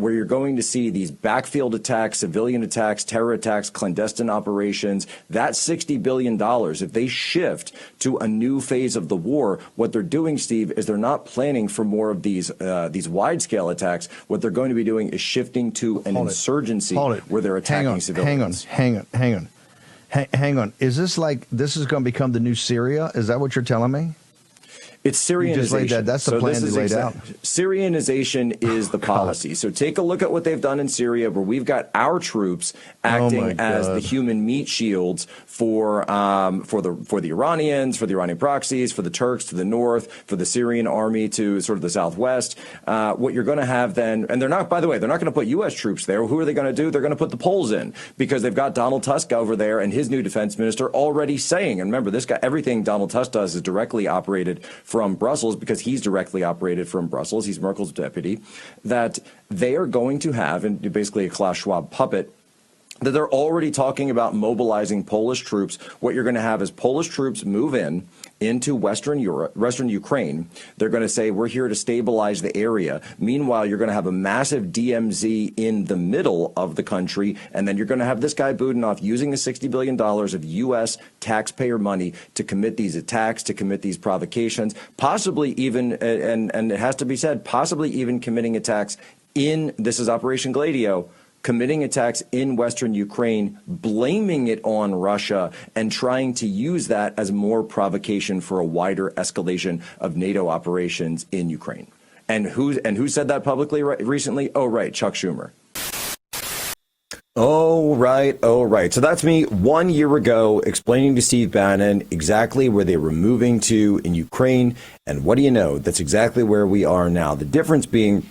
where you're going to see these backfield attacks, civilian attacks, terror attacks, clandestine operations. That $60 billion, if they shift to a new phase of the war, what they're doing, Steve, is they're not planning for more of these wide-scale attacks. What they're going to be doing is shifting to an insurgency where they're attacking civilians. Hang on. Is this going to become the new Syria? Is that what you're telling me? It's Syrianization. That's the plan they laid out. Syrianization is the policy. So take a look at what they've done in Syria, where we've got our troops acting as the human meat shields for the Iranians, for the Iranian proxies, for the Turks to the north, for the Syrian army to sort of the southwest. What you're going to have then, and they're not, by the way, they're not going to put U.S. troops there. Who are they going to do? They're going to put the Poles in, because they've got Donald Tusk over there and his new defense minister already saying, and remember, this guy, everything Donald Tusk does is directly operated from Brussels, because he's directly operated from Brussels. He's Merkel's deputy. That they are going to have, and basically a Klaus Schwab puppet, that they're already talking about mobilizing Polish troops. What you're going to have is Polish troops move into Western Ukraine. They're going to say, we're here to stabilize the area. Meanwhile, you're going to have a massive DMZ in the middle of the country, and then you're going to have this guy Budanov using the $60 billion of U.S. taxpayer money to commit these attacks, to commit these provocations, possibly even, and it has to be said, possibly even committing attacks in, this is Operation Gladio, committing attacks in Western Ukraine, blaming it on Russia, and trying to use that as more provocation for a wider escalation of NATO operations in Ukraine. And who said that publicly recently? Oh, right, Chuck Schumer. Oh, right. So that's me 1 year ago explaining to Steve Bannon exactly where they were moving to in Ukraine. And what do you know? That's exactly where we are now. The difference being,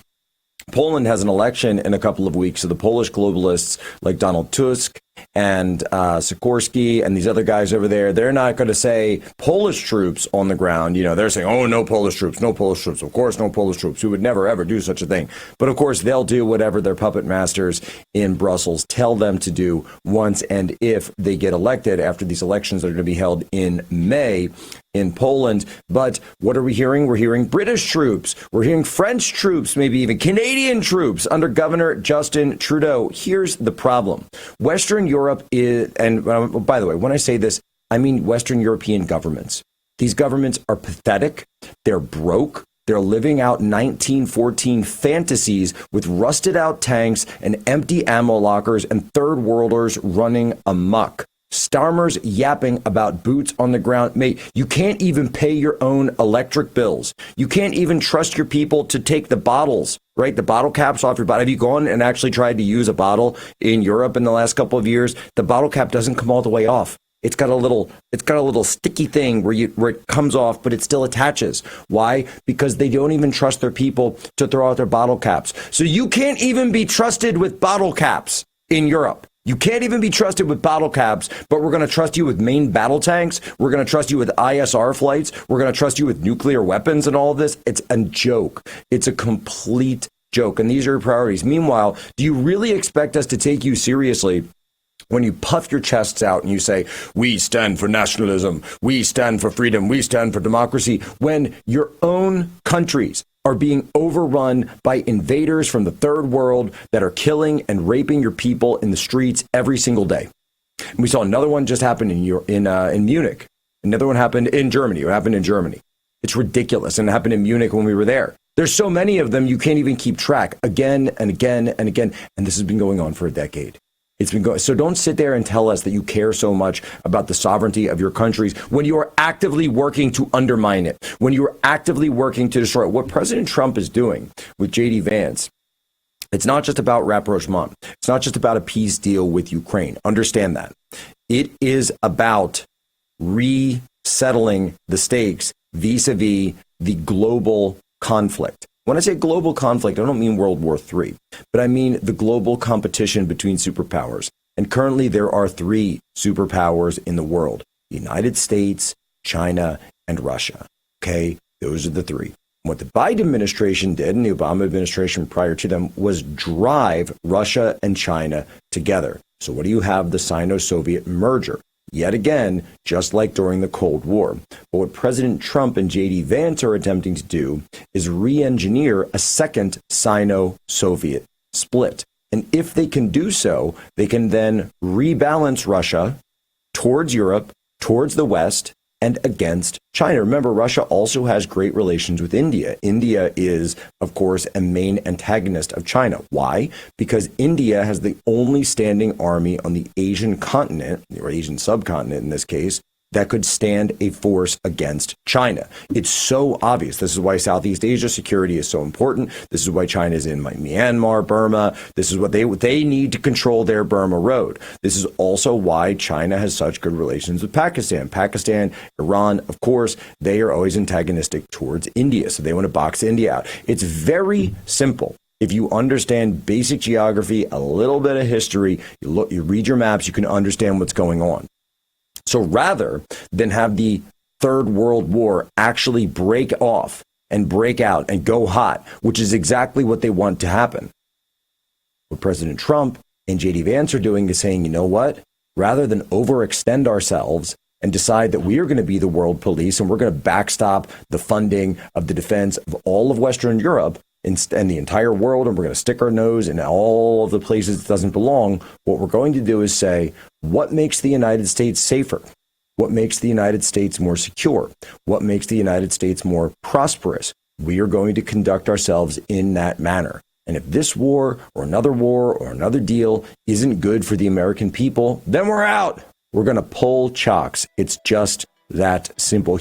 Poland has an election in a couple of weeks, so the Polish globalists like Donald Tusk and Sikorski and these other guys over there, they're not going to say Polish troops on the ground. You know, they're saying, oh, no Polish troops, no Polish troops. Of course, no Polish troops. Who would never, ever do such a thing. But of course, they'll do whatever their puppet masters in Brussels tell them to do once and if they get elected after these elections that are going to be held in May in Poland. But what are we hearing? We're hearing British troops. We're hearing French troops, maybe even Canadian troops under Governor Justin Trudeau. Here's the problem. Western Europe is, and by the way, when I say this, I mean Western European governments. These governments are pathetic. They're broke. They're living out 1914 fantasies with rusted out tanks and empty ammo lockers and third worlders running amok. Starmer's yapping about boots on the ground. Mate, you can't even pay your own electric bills. You can't even trust your people to take the bottles, right? The bottle caps off your bottle. Have you gone and actually tried to use a bottle in Europe in the last couple of years? The bottle cap doesn't come all the way off. It's got a little sticky thing where it comes off, but it still attaches. Why? Because they don't even trust their people to throw out their bottle caps. So you can't even be trusted with bottle caps in Europe. You can't even be trusted with bottle caps, but we're going to trust you with main battle tanks. We're going to trust you with ISR flights. We're going to trust you with nuclear weapons and all of this. It's a joke. It's a complete joke. And these are your priorities. Meanwhile, do you really expect us to take you seriously when you puff your chests out and you say, we stand for nationalism, we stand for freedom, we stand for democracy, when your own countries are being overrun by invaders from the third world that are killing and raping your people in the streets every single day? And we saw another one just happen in Munich. Another one happened in Germany. It happened in Germany. It's ridiculous. And it happened in Munich when we were there. There's so many of them, you can't even keep track, again and again and again. And this has been going on for a decade. It's been going. So don't sit there and tell us that you care so much about the sovereignty of your countries when you are actively working to undermine it, when you are actively working to destroy it. What President Trump is doing with J.D. Vance, it's not just about rapprochement. It's not just about a peace deal with Ukraine. Understand that. It is about resettling the stakes vis-a-vis the global conflict. When I say global conflict, I don't mean World War III, but I mean the global competition between superpowers. And currently there are three superpowers in the world: the United States, China, and Russia. Okay, those are the three. What the Biden administration did, and the Obama administration prior to them, was drive Russia and China together. So what do you have? The Sino-Soviet merger. Yet again, just like during the Cold War. But what President Trump and J.D. Vance are attempting to do is re-engineer a second Sino-Soviet split. And if they can do so, they can then rebalance Russia towards Europe, towards the West, and against China. Remember, Russia also has great relations with India. India is, of course, a main antagonist of China. Why? Because India has the only standing army on the Asian continent, or Asian subcontinent in this case, that could stand a force against China. It's so obvious. This is why Southeast Asia security is so important. This is why China is in Myanmar, Burma. This is what they need to control their Burma road. This is also why China has such good relations with Pakistan. Pakistan, Iran, of course, they are always antagonistic towards India. So they want to box India out. It's very simple. If you understand basic geography, a little bit of history, you read your maps, you can understand what's going on. So rather than have the Third World War actually break off and break out and go hot, which is exactly what they want to happen, what President Trump and J.D. Vance are doing is saying, you know what? Rather than overextend ourselves and decide that we are going to be the world police and we're going to backstop the funding of the defense of all of Western Europe and the entire world, and we're going to stick our nose in all of the places it doesn't belong, what we're going to do is say, what makes the United States safer? What makes the United States more secure? What makes the United States more prosperous? We are going to conduct ourselves in that manner. And if this war or another deal isn't good for the American people, then we're out. We're going to pull chocks. It's just that simple.